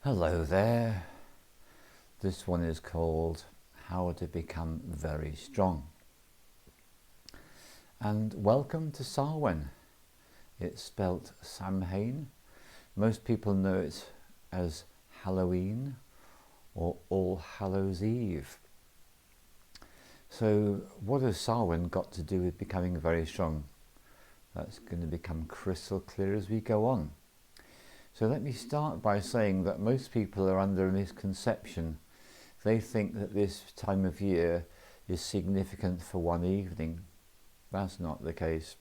Hello there. This one is called How to Become Very Strong. And welcome to Samhain. It's spelt Samhain. Most people know it as Halloween or all-hallows-eve. So what has Samhain got to do with becoming very strong? That's going to become crystal clear as we go on. So let me start by saying that most people are under a misconception. They think that this time of year is significant for one evening. That's not the case.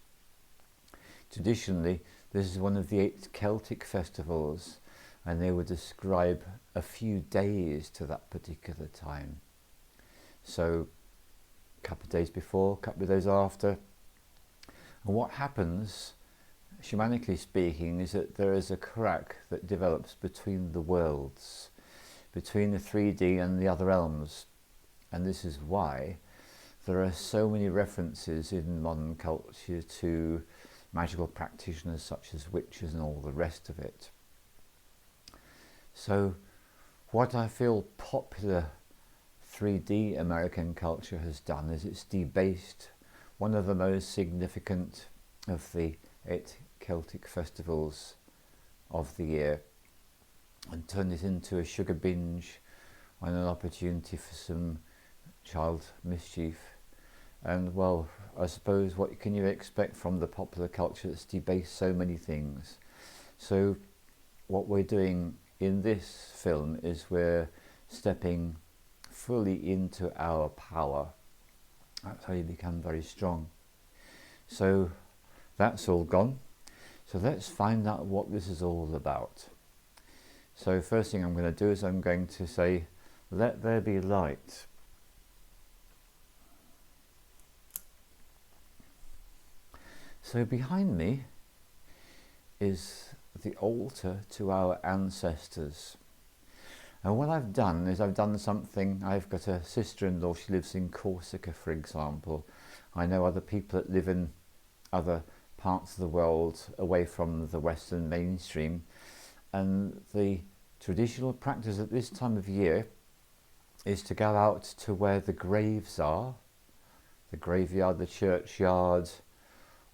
Traditionally, this is one of the 8 Celtic festivals, and they would ascribe a few days to that particular time. So a couple of days before, a couple of days after. And what happens, shamanically speaking, is that there is a crack that develops between the worlds, between the 3D and the other realms. And this is why there are so many references in modern culture to magical practitioners such as witches and all the rest of it. So what I feel popular 3D American culture has done is it's debased one of the most significant of the 8 Celtic festivals of the year and turned it into a sugar binge and an opportunity for some child mischief. And well, I suppose what can you expect from the popular culture that's debased so many things? So what we're doing in this film is we're stepping fully into our power. That's how you become very strong. So that's all gone. So let's find out what this is all about. So first thing I'm going to do is I'm going to say, let there be light. So behind me is the altar to our ancestors. And what I've done is I've done something. I've got a sister-in-law, she lives in Corsica, for example. I know other people that live in other parts of the world away from the Western mainstream, and the traditional practice at this time of year is to go out to where the graves are, the graveyard, the churchyard,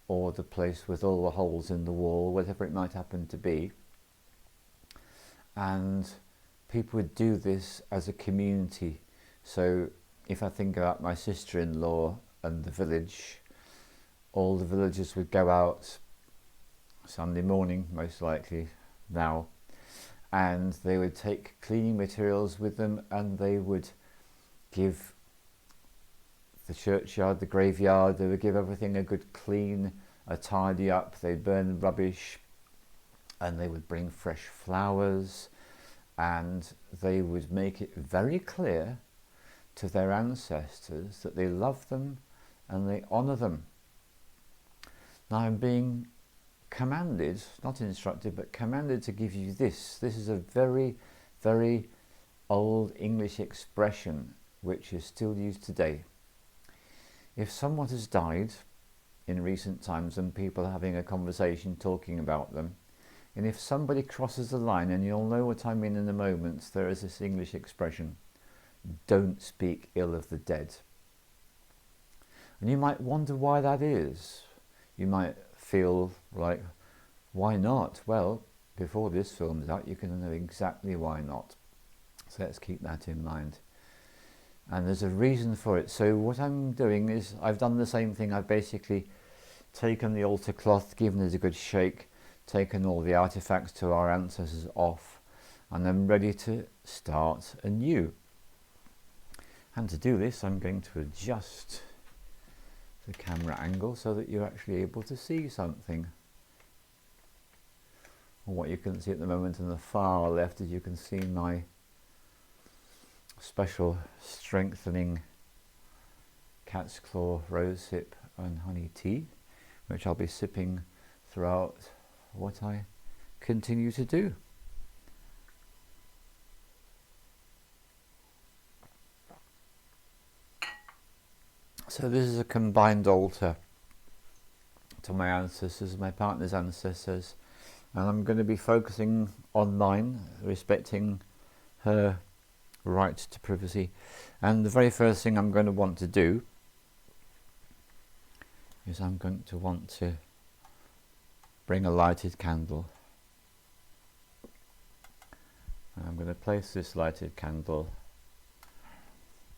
or the place with all the holes in the wall, whatever it might happen to be. And people would do this as a community. So if I think about my sister-in-law and the village, all the villagers would go out Sunday morning, most likely now, and they would take cleaning materials with them, and they would give the churchyard, the graveyard, they would give everything a good clean, a tidy up. They'd burn rubbish, and they would bring fresh flowers, and they would make it very clear to their ancestors that they love them and they honour them. Now I'm being commanded, not instructed, but commanded to give you this. This is a very, very old English expression which is still used today. If someone has died in recent times and people are having a conversation talking about them, and if somebody crosses the line, and you'll know what I mean in a moment, there is this English expression, don't speak ill of the dead. And you might wonder why that is. You might feel like, why not? Well, before this film's out, you can know exactly why not. So let's keep that in mind. And there's a reason for it. So what I'm doing is I've done the same thing. I've basically taken the altar cloth, given it a good shake, taken all the artifacts to our ancestors off, and I'm ready to start anew. And to do this, I'm going to adjust the camera angle so that you're actually able to see something. And what you can see at the moment on the far left is you can see my special strengthening cat's claw rosehip and honey tea, which I'll be sipping throughout what I continue to do. So this is a combined altar to my ancestors, my partner's ancestors, And I'm going to be focusing on mine, respecting her right to privacy. And the very first thing I'm going to want to do is I'm going to want to bring a lighted candle. And I'm going to place this lighted candle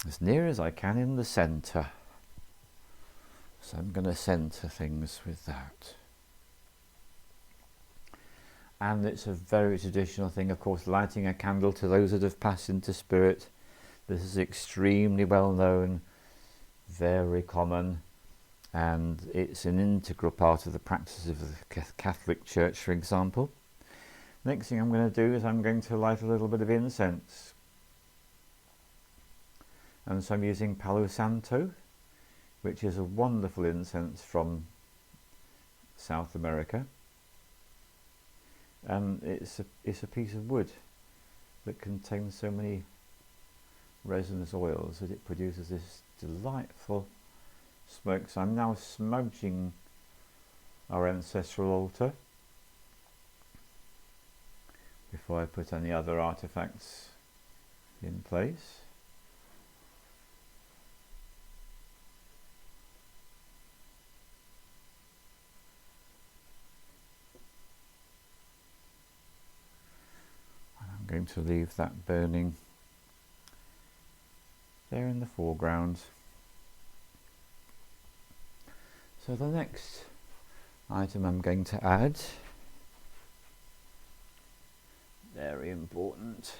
as near as I can in the centre. So I'm going to centre things with that. And it's a very traditional thing, of course, lighting a candle to those that have passed into spirit. This is extremely well known, very common, and it's an integral part of the practice of the Catholic Church, for example. Next thing I'm going to do is I'm going to light a little bit of incense. And so I'm using Palo Santo, which is a wonderful incense from South America. And it's a piece of wood that contains so many resinous oils that it produces this delightful smoke. So I'm now smudging our ancestral altar before I put any other artifacts in place. Going to leave that burning there in the foreground. So the next item I'm going to add, very important,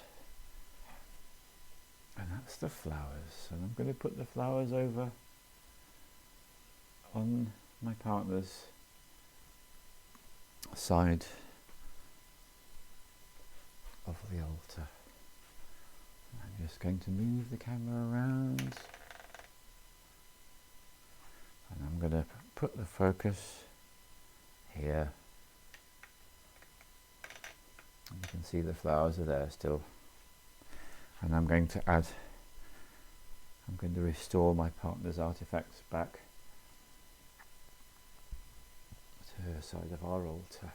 and that's the flowers. And I'm going to put the flowers over on my partner's side of the altar. I'm just going to move the camera around, and I'm going to put the focus here. And you can see the flowers are there still, and I'm going to restore my partner's artifacts back to her side of our altar.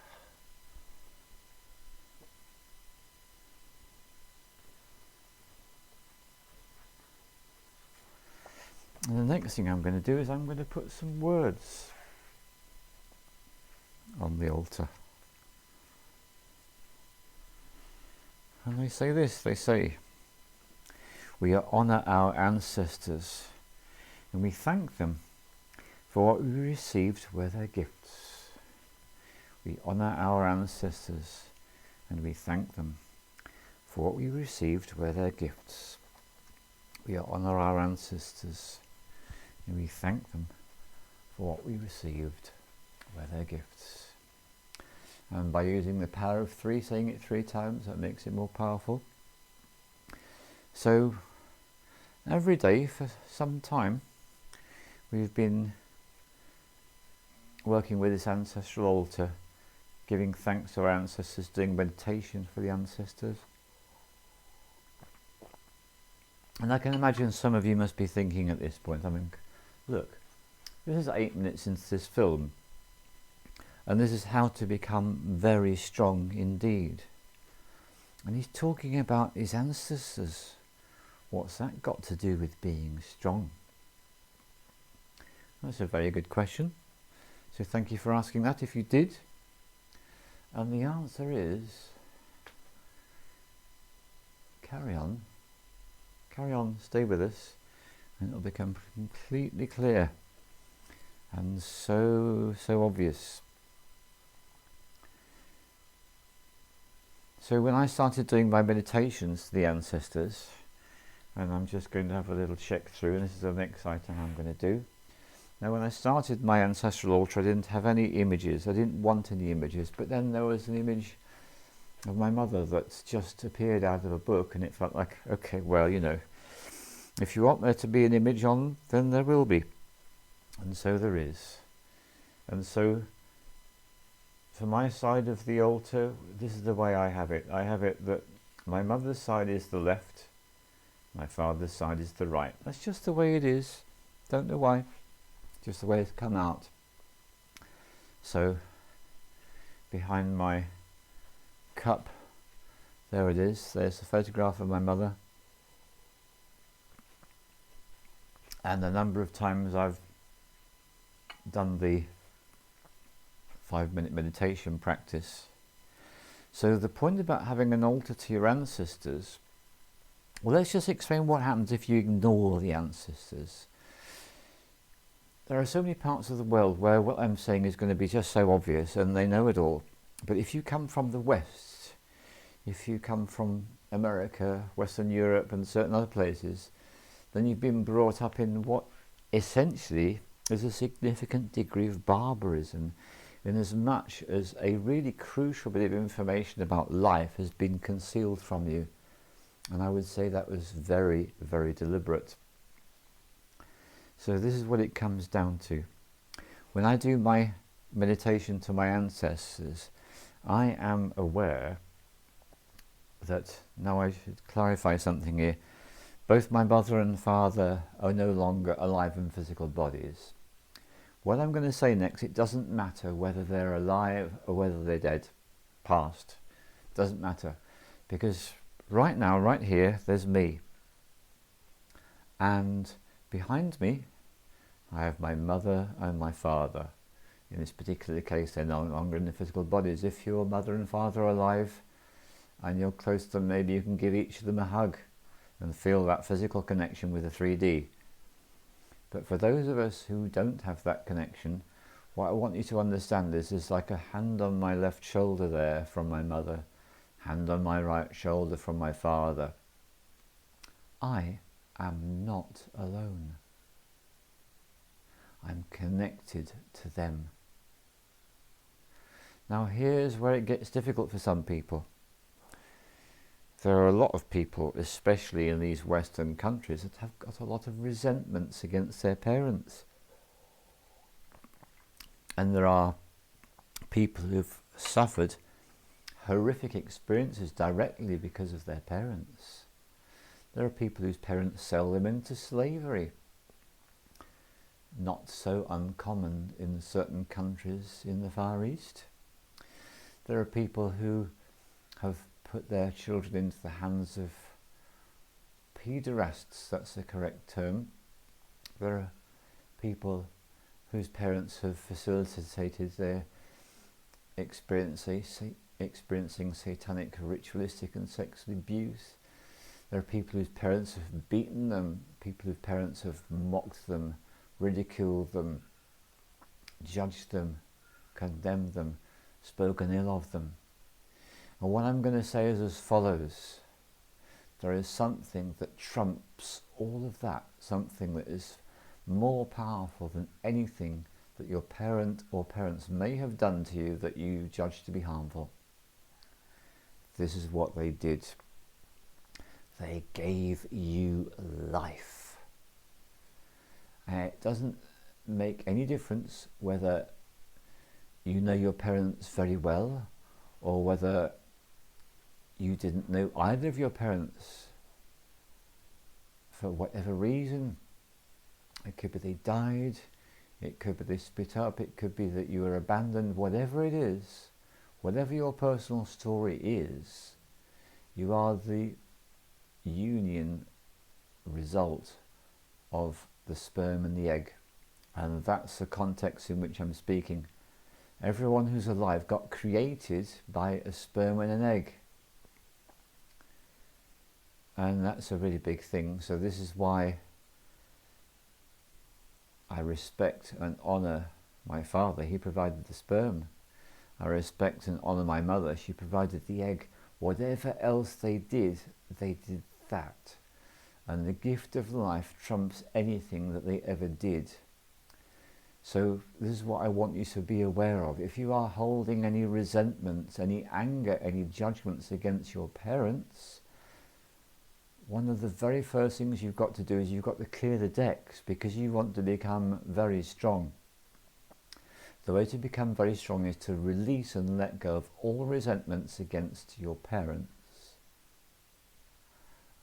And the next thing I'm going to do is I'm going to put some words on the altar. And they say this, they say, we honour our ancestors and we thank them for what we received were their gifts. We honour our ancestors and we thank them for what we received were their gifts. We honour our ancestors and we thank them for what we received were their gifts. And by using the power of 3, saying it 3 times, that makes it more powerful. So every day for some time we've been working with this ancestral altar, giving thanks to our ancestors, doing meditation for the ancestors. And I can imagine some of you must be thinking at this point, I mean, look, this is 8 minutes into this film, and this is how to become very strong indeed. And he's talking about his ancestors. What's that got to do with being strong? That's a very good question. So thank you for asking that if you did. And the answer is, carry on, stay with us, and it'll become completely clear and so obvious. So when I started doing my meditations to the ancestors, and I'm just going to have a little check through, and this is the next item I'm going to do. Now when I started my ancestral altar, I didn't have any images, I didn't want any images, but then there was an image of my mother that's just appeared out of a book, and it felt like, okay, well, you know, if you want there to be an image on, then there will be. And so there is. And so for my side of the altar, this is the way I have it. I have it that my mother's side is the left, my father's side is the right. That's just the way it is. Don't know why. Just the way it's come out. So behind my cup, there it is, there's the photograph of my mother, and the number of times I've done the 5-minute meditation practice. So the point about having an altar to your ancestors, well, let's just explain what happens if you ignore the ancestors. There are so many parts of the world where what I'm saying is going to be just so obvious and they know it all. But if you come from the West, if you come from America, Western Europe and certain other places, then you've been brought up in what essentially is a significant degree of barbarism, in as much as a really crucial bit of information about life has been concealed from you. And I would say that was very, very deliberate. So this is what it comes down to. When I do my meditation to my ancestors, I am aware that, now I should clarify something here, both my mother and father are no longer alive in physical bodies. What I'm going to say next, it doesn't matter whether they're alive or whether they're dead, past, doesn't matter, because right now, right here, there's me, and behind me I have my mother and my father. In this particular case, they're no longer in the physical bodies. If your mother and father are alive and you're close to them, maybe you can give each of them a hug and feel that physical connection with the 3D. But for those of us who don't have that connection, what I want you to understand is there's like a hand on my left shoulder there from my mother, hand on my right shoulder from my father. I am not alone. I'm connected to them. Now here's where it gets difficult for some people. There are a lot of people, especially in these Western countries, that have got a lot of resentments against their parents. And there are people who've suffered horrific experiences directly because of their parents. There are people whose parents sell them into slavery. Not so uncommon in certain countries in the Far East. There are people who have put their children into the hands of paederasts, that's the correct term. There are people whose parents have facilitated their experiencing satanic, ritualistic and sexual abuse. There are people whose parents have beaten them, people whose parents have mocked them, ridiculed them, judged them, condemned them, spoken ill of them. And what I'm going to say is as follows. There is something that trumps all of that, something that is more powerful than anything that your parent or parents may have done to you that you judge to be harmful. This is what they did. They gave you life. And it doesn't make any difference whether you know your parents very well or whether you didn't know either of your parents for whatever reason. It could be they died, it could be they split up, it could be that you were abandoned. Whatever it is, whatever your personal story is, you are the union result of the sperm and the egg, and that's the context in which I'm speaking. Everyone who's alive got created by a sperm and an egg, and that's a really big thing. So this is why I respect and honour my father. He provided the sperm. I respect and honour my mother. She provided the egg. Whatever else they did that. And the gift of life trumps anything that they ever did. So this is what I want you to be aware of. If you are holding any resentments, any anger, any judgments against your parents, one of the very first things you've got to do is you've got to clear the decks, because you want to become very strong. The way to become very strong is to release and let go of all resentments against your parents.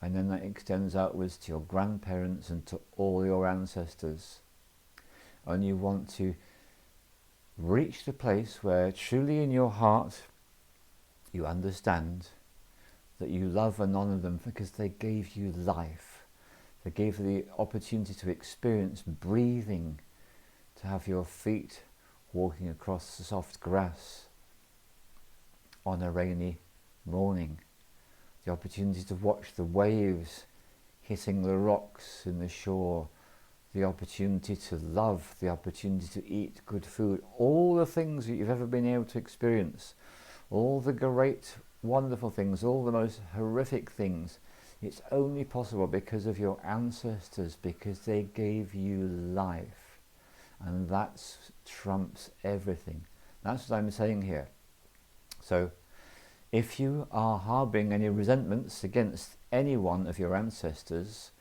And then that extends outwards to your grandparents and to all your ancestors. And you want to reach the place where truly in your heart you understand that you love and honour them because they gave you life. They gave you the opportunity to experience breathing, to have your feet walking across the soft grass on a rainy morning, the opportunity to watch the waves hitting the rocks in the shore, the opportunity to love, the opportunity to eat good food, all the things that you've ever been able to experience, all the great, wonderful things, all the most horrific things. It's only possible because of your ancestors, because they gave you life. And that trumps everything. That's what I'm saying here. So, if you are harbouring any resentments against any one of your ancestors,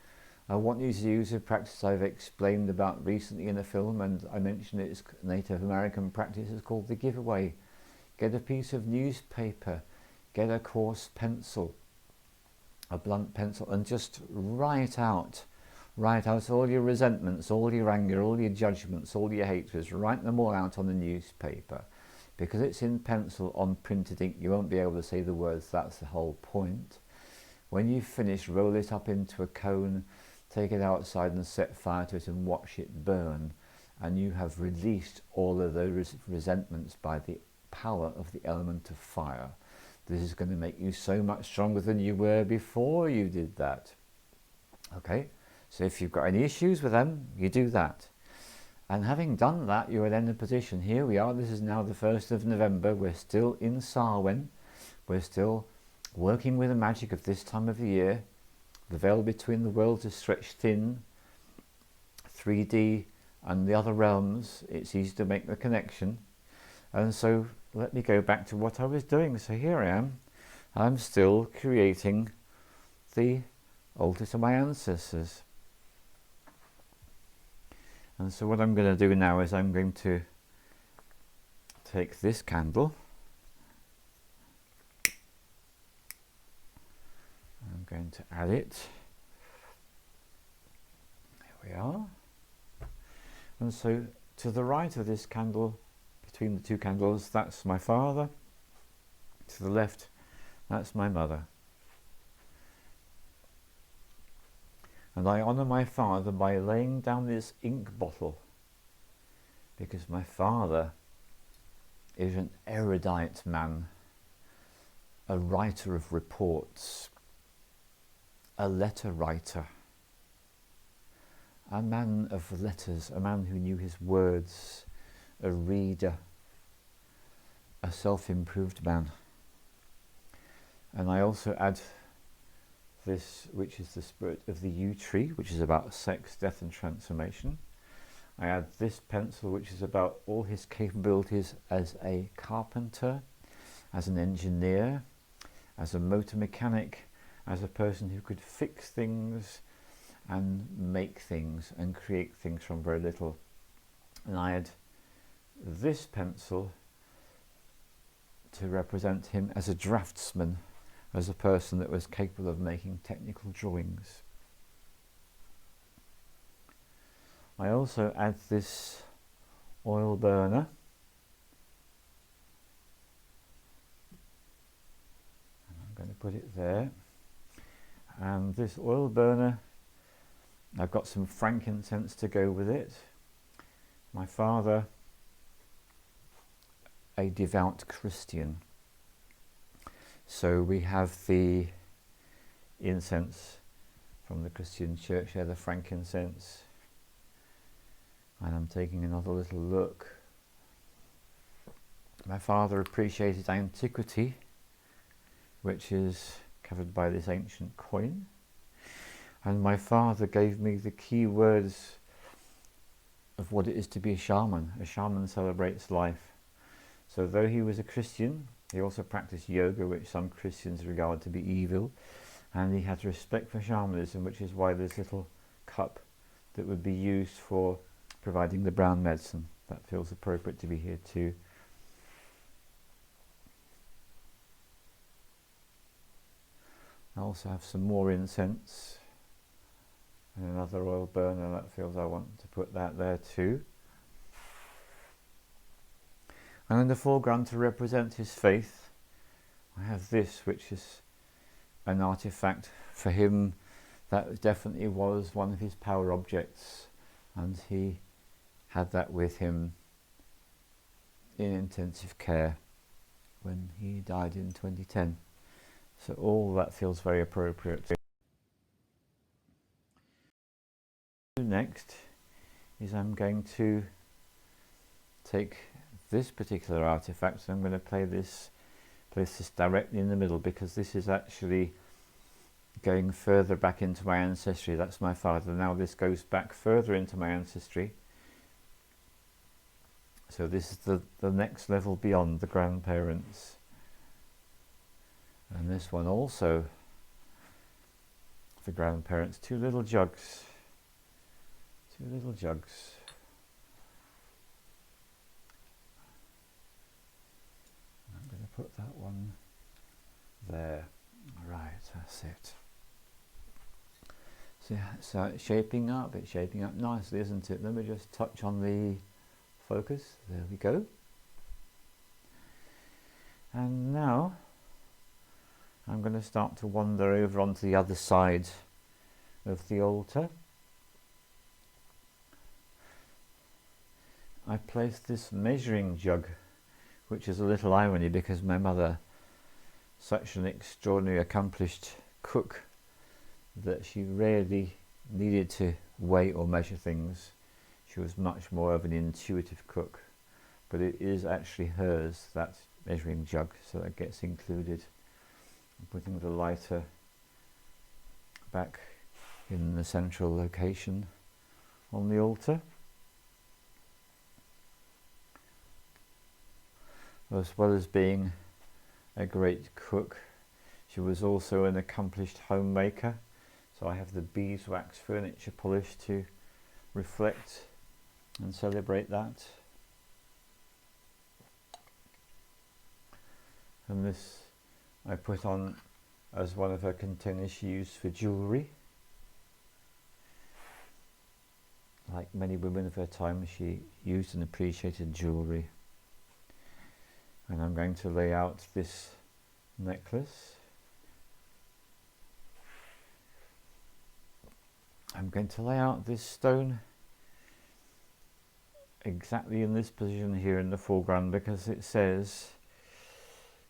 I want you to use a practice I've explained about recently in a film, and I mentioned it's a Native American practice. It's called the giveaway. Get a piece of newspaper, get a coarse pencil, a blunt pencil, and just write out all your resentments, all your anger, all your judgments, all your hatreds. Write them all out on the newspaper. Because it's in pencil on printed ink, you won't be able to say the words. That's the whole point. When you finish, roll it up into a cone, take it outside and set fire to it and watch it burn. And you have released all of those resentments by the power of the element of fire. This is going to make you so much stronger than you were before you did that. Okay, so if you've got any issues with them, you do that. And having done that, you are then in a position, here we are, this is now the 1st of November, we're still in Samhain, we're still working with the magic of this time of the year. The veil between the worlds is stretched thin, 3D and the other realms, it's easy to make the connection. And so let me go back to what I was doing. So here I am, I'm still creating the altar to my ancestors. And so what I'm going to do now is I'm going to take this candle, I'm going to add it, there we are, and so to the right of this candle, between the two candles, that's my father, to the left that's my mother. And I honour my father by laying down this ink bottle, because my father is an erudite man, a writer of reports, a letter writer, a man of letters, a man who knew his words, a reader, a self-improved man. And I also add this, which is the spirit of the yew tree, which is about sex, death and transformation. I add this pencil, which is about all his capabilities as a carpenter, as an engineer, as a motor mechanic, as a person who could fix things and make things and create things from very little. And I add this pencil to represent him as a draftsman, as a person that was capable of making technical drawings. I also add this oil burner, and I'm going to put it there, and this oil burner, I've got some frankincense to go with it. My father, a devout Christian, so we have the incense from the Christian church there, the frankincense, and I'm taking another little look. My father appreciated antiquity, which is covered by this ancient coin, and my father gave me the key words of what it is to be a shaman. A shaman celebrates life. So though he was a Christian, he also practiced yoga, which some Christians regard to be evil, and he had respect for shamanism, which is why this little cup that would be used for providing the brown medicine, that feels appropriate to be here too. I also have some more incense and another oil burner, that feels I want to put that there too. And in the foreground, to represent his faith, I have this, which is an artifact for him that definitely was one of his power objects, and he had that with him in intensive care when he died in 2010. So all that feels very appropriate. Next is I'm going to take this particular artifact, so I'm going to place this directly in the middle, because this is actually going further back into my ancestry. That's my father. Now this goes back further into my ancestry. So this is the next level beyond the grandparents. And this one also, the grandparents, two little jugs. Two little jugs. I'm going to put that one there. Right, that's it. So it's shaping up nicely, isn't it? Let me just touch on the focus. There we go. And now I'm going to start to wander over onto the other side of the altar. I placed this measuring jug, which is a little irony because my mother, such an extraordinarily accomplished cook, that she rarely needed to weigh or measure things. She was much more of an intuitive cook, but it is actually hers, that measuring jug, so that gets included. I'm putting the lighter back in the central location on the altar. As well as being a great cook, she was also an accomplished homemaker. So I have the beeswax furniture polish to reflect and celebrate that. And this I put on as one of her containers she used for jewellery. Like many women of her time, she used and appreciated jewellery. And I'm going to lay out this necklace. I'm going to lay out this stone exactly in this position here in the foreground, because it says,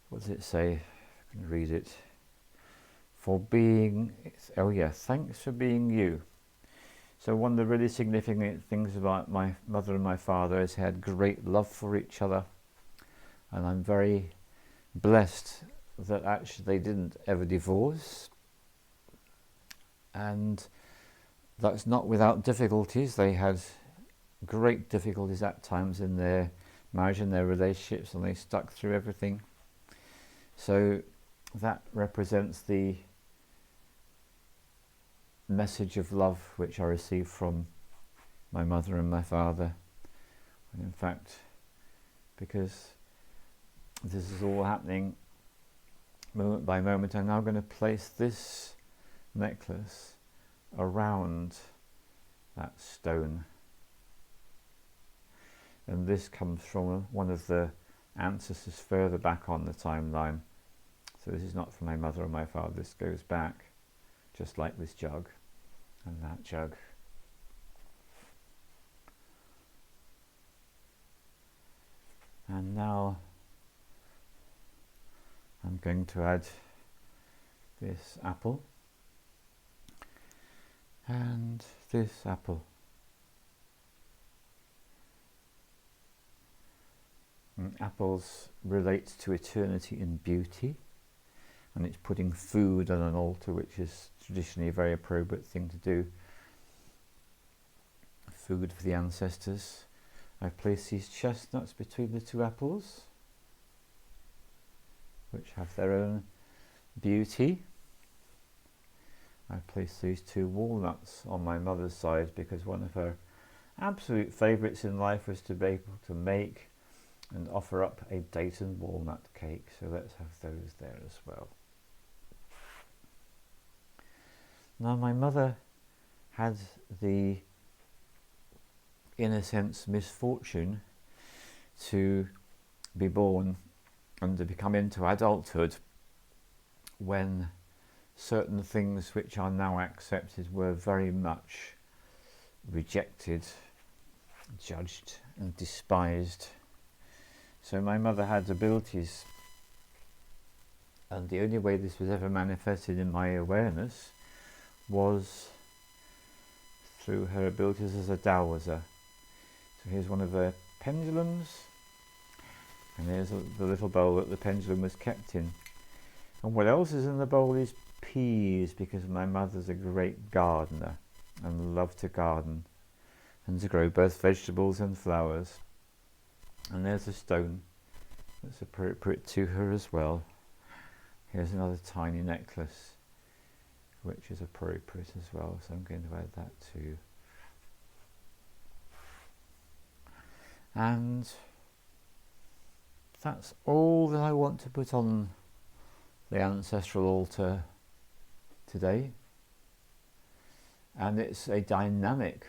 what does it say? I can read it. For being, oh yeah, thanks for being you. So one of the really significant things about my mother and my father is they had great love for each other. And I'm very blessed that actually they didn't ever divorce. And that's not without difficulties. They had great difficulties at times in their marriage and their relationships, and they stuck through everything. So that represents the message of love which I received from my mother and my father. And in fact, because this is all happening moment by moment, I'm now going to place this necklace around that stone. And this comes from one of the ancestors further back on the timeline. So this is not from my mother or my father, this goes back, just like this jug and that jug. And now I'm going to add this apple and this apple. And apples relate to eternity and beauty, and it's putting food on an altar, which is traditionally a very appropriate thing to do. Food for the ancestors. I've placed these chestnuts between the two apples, which have their own beauty. I've placed these two walnuts on my mother's side because one of her absolute favourites in life was to be able to make and offer up a date and walnut cake. So let's have those there as well. Now my mother had the, in a sense, misfortune to be born and to become into adulthood when certain things which are now accepted were very much rejected, judged and despised. So my mother had abilities, and the only way this was ever manifested in my awareness was through her abilities as a dowser. So here's one of her pendulums, and there's the little bowl that the pendulum was kept in. And what else is in the bowl is peas, because my mother's a great gardener and loved to garden and to grow both vegetables and flowers. And there's a stone that's appropriate to her as well. Here's another tiny necklace which is appropriate as well, so I'm going to add that too. And that's all that I want to put on the ancestral altar today. And it's a dynamic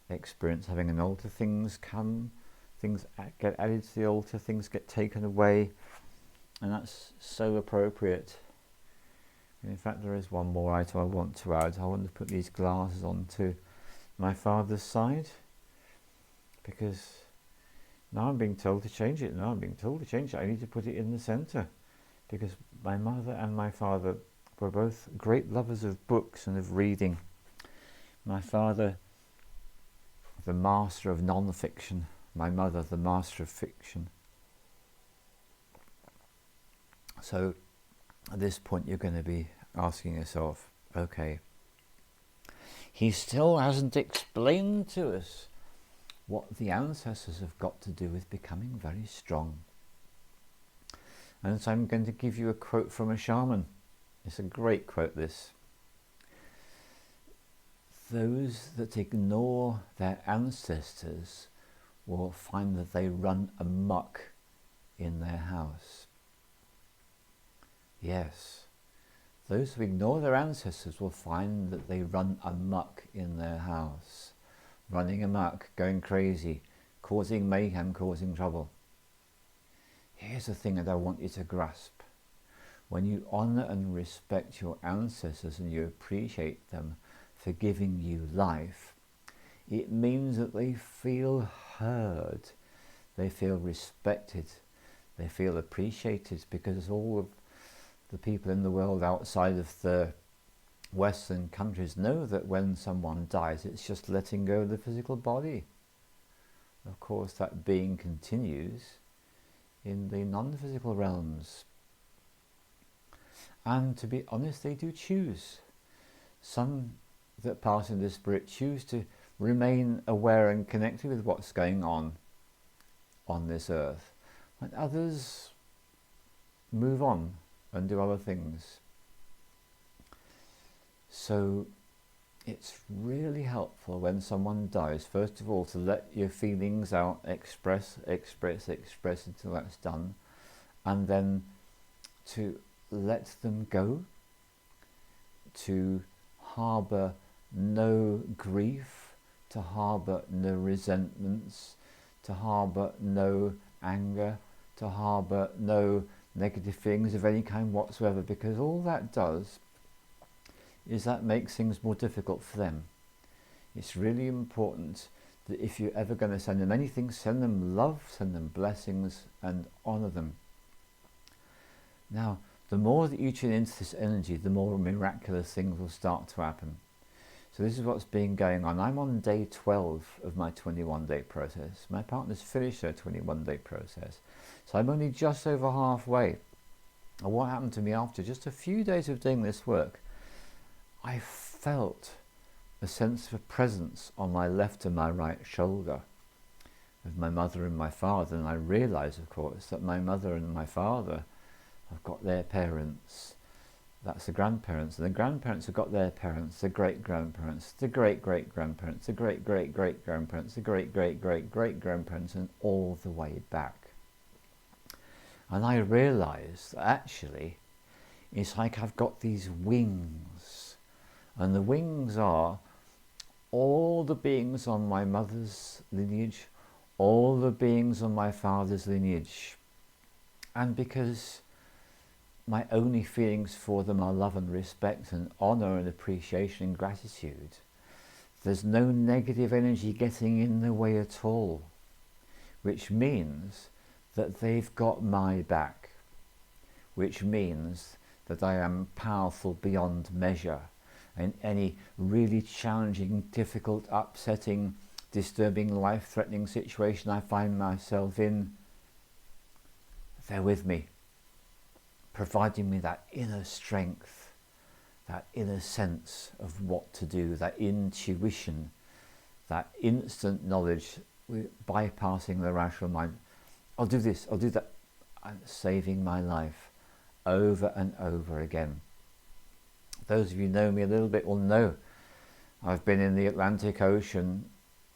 experience having an altar. Things come, things get added to the altar, things get taken away, and that's so appropriate. And in fact, there is one more item I want to add. I want to put these glasses onto my father's side, because now I'm being told to change it. I need to put it in the centre, because my mother and my father were both great lovers of books and of reading. My father, the master of non-fiction. My mother, the master of fiction. So at this point you're going to be asking yourself, okay, he still hasn't explained to us what the ancestors have got to do with becoming very strong. And so I'm going to give you a quote from a shaman. It's a great quote, this. Those that ignore their ancestors will find that they run amok in their house. Yes, those who ignore their ancestors will find that they run amok in their house. Running amok, going crazy, causing mayhem, causing trouble. Here's the thing that I want you to grasp. When you honour and respect your ancestors and you appreciate them for giving you life, it means that they feel heard, they feel respected, they feel appreciated, because all of the people in the world outside of the Western countries know that when someone dies, it's just letting go of the physical body. Of course, that being continues in the non-physical realms. And to be honest, they do choose. Some that pass into spirit choose to remain aware and connected with what's going on this earth, and others move on and do other things. So it's really helpful when someone dies, first of all, to let your feelings out, express until that's done, and then to let them go, to harbour no grief, to harbour no resentments, to harbour no anger, to harbour no negative feelings of any kind whatsoever, because all that does is that makes things more difficult for them. It's really important that if you're ever going to send them anything, send them love, send them blessings, and honour them. Now, the more that you tune into this energy, the more miraculous things will start to happen. So this is what's been going on. I'm on day 12 of my 21-day process. My partner's finished her 21-day process. So I'm only just over halfway. And what happened to me after just a few days of doing this work, I felt a sense of a presence on my left and my right shoulder of my mother and my father. And I realised, of course, that my mother and my father have got their parents. That's the grandparents, and the grandparents have got their parents, the great-grandparents, the great-great-grandparents, the great-great-great-grandparents, the great-great-great-great-grandparents, and all the way back. And I realised that actually it's like I've got these wings, and the wings are all the beings on my mother's lineage, all the beings on my father's lineage. And because my only feelings for them are love and respect and honour and appreciation and gratitude. There's no negative energy getting in the way at all, which means that they've got my back, which means that I am powerful beyond measure, and any really challenging, difficult, upsetting, disturbing, life-threatening situation I find myself in, they're with me, providing me that inner strength, that inner sense of what to do, that intuition, that instant knowledge, bypassing the rational mind. I'll do this, I'll do that, and saving my life over and over again. Those of you who know me a little bit will know I've been in the Atlantic Ocean.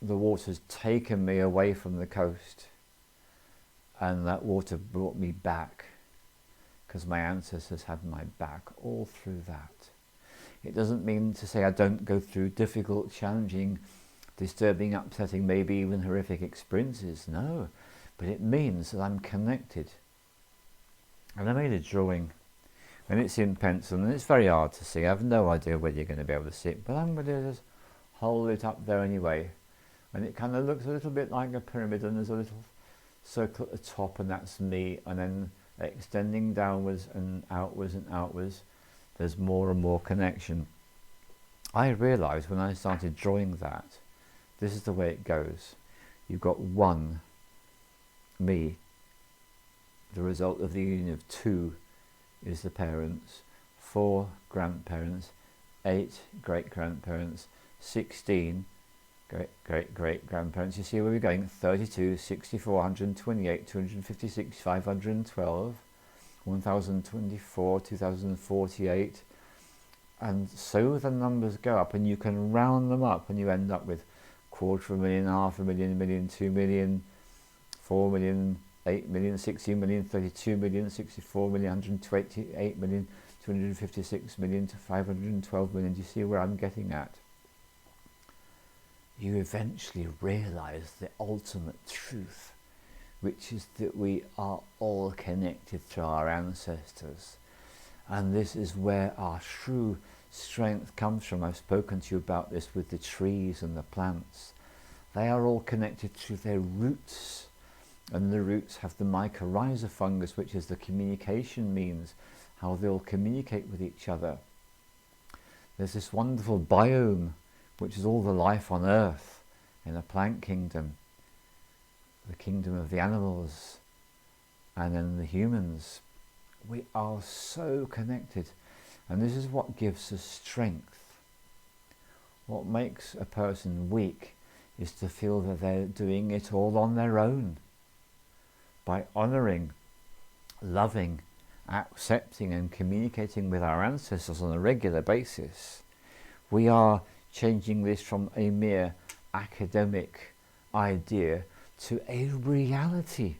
The water's taken me away from the coast, and that water brought me back because my ancestors had my back all through that. It doesn't mean to say I don't go through difficult, challenging, disturbing, upsetting, maybe even horrific experiences. No, but it means that I'm connected. And I made a drawing, and it's in pencil, and it's very hard to see. I have no idea whether you're going to be able to see it, but I'm going to just hold it up there anyway. And it kind of looks a little bit like a pyramid, and there's a little circle at the top, and that's me, and then extending downwards and outwards and outwards, there's more and more connection. I realised when I started drawing that, this is the way it goes. You've got one, me, the result of the union of two is the parents, 4 grandparents, 8 great-grandparents, 16 great-great-great-grandparents. You see where we're going? 32, 64, 128, 256, 512, 1024, 2048, and so the numbers go up, and you can round them up, and you end up with 250,000, 500,000, million, 2 million, 4 million, 8 million, 16 million, 32 million, 64 million, 128 million, 256 million to 512 million. Do you see where I'm getting at? You eventually realise the ultimate truth, which is that we are all connected through our ancestors. And this is where our true strength comes from. I've spoken to you about this with the trees and the plants. They are all connected through their roots. And the roots have the mycorrhiza fungus, which is the communication means, how they'll communicate with each other. There's this wonderful biome, which is all the life on earth in the plant kingdom, the kingdom of the animals, and then the humans. We are so connected, and this is what gives us strength. What makes a person weak is to feel that they're doing it all on their own. By honouring, loving, accepting and communicating with our ancestors on a regular basis, we are changing this from a mere academic idea to a reality.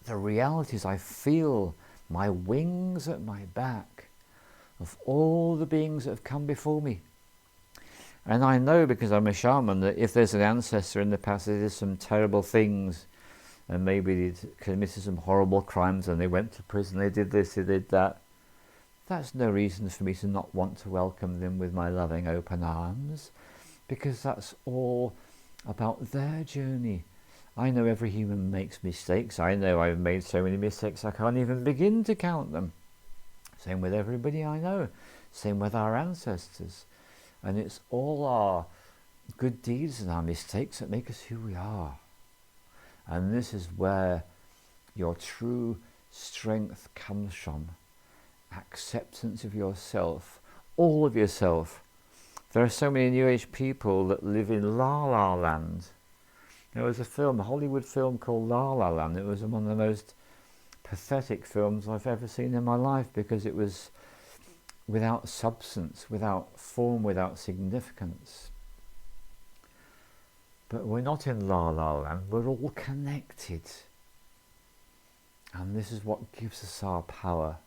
The reality is I feel my wings at my back of all the beings that have come before me. And I know, because I'm a shaman, that if there's an ancestor in the past that did some terrible things, and maybe they committed some horrible crimes and they went to prison, they did this, they did that, that's no reason for me to not want to welcome them with my loving open arms, because that's all about their journey. I know every human makes mistakes. I know I've made so many mistakes I can't even begin to count them. Same with everybody I know. Same with our ancestors. And it's all our good deeds and our mistakes that make us who we are. And this is where your true strength comes from. Acceptance of yourself, all of yourself. There are so many New Age people that live in La La Land. There was a film, a Hollywood film called La La Land. It was one of the most pathetic films I've ever seen in my life, because it was without substance, without form, without significance. But we're not in La La Land, we're all connected. And this is what gives us our power.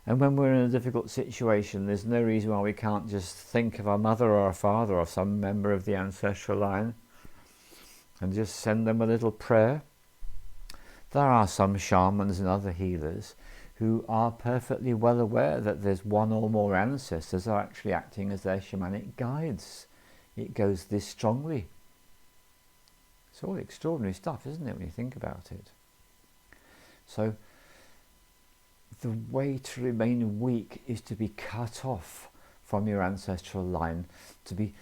And when we're in a difficult situation, there's no reason why we can't just think of our mother or our father or some member of the ancestral line and just send them a little prayer. There are some shamans and other healers who are perfectly well aware that there's one or more ancestors are actually acting as their shamanic guides. It goes this strongly. It's all extraordinary stuff, isn't it, when you think about it? So the way to remain weak is to be cut off from your ancestral line, to be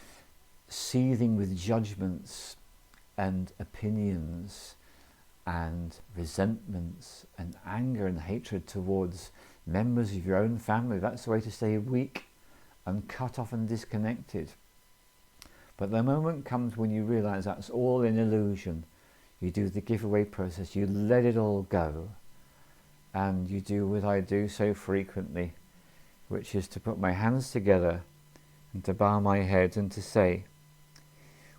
seething with judgments and opinions and resentments and anger and hatred towards members of your own family. That's the way to stay weak and cut off and disconnected. But the moment comes when you realize that's all an illusion. You do the giveaway process, you let it all go, and you do what I do so frequently, which is to put my hands together and to bow my head and to say,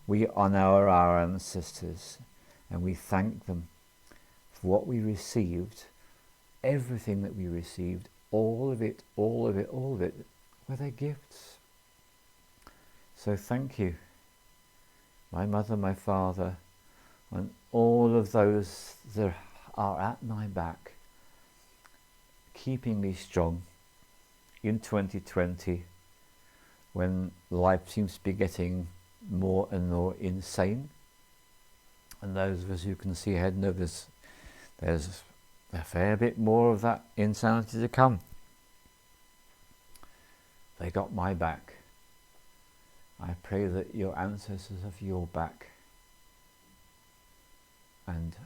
we honour our ancestors and we thank them for what we received, everything that we received, all of it, all of it, all of it, were their gifts. So thank you, my mother, my father, and all of those that are at my back, keeping me strong in 2020, when life seems to be getting more and more insane. And those of us who can see ahead know there's a fair bit more of that insanity to come. They got my back. I pray that your ancestors have your back, and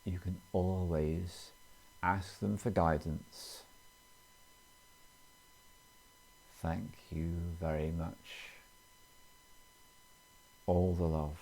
you can always ask them for guidance. Thank you very much. All the love.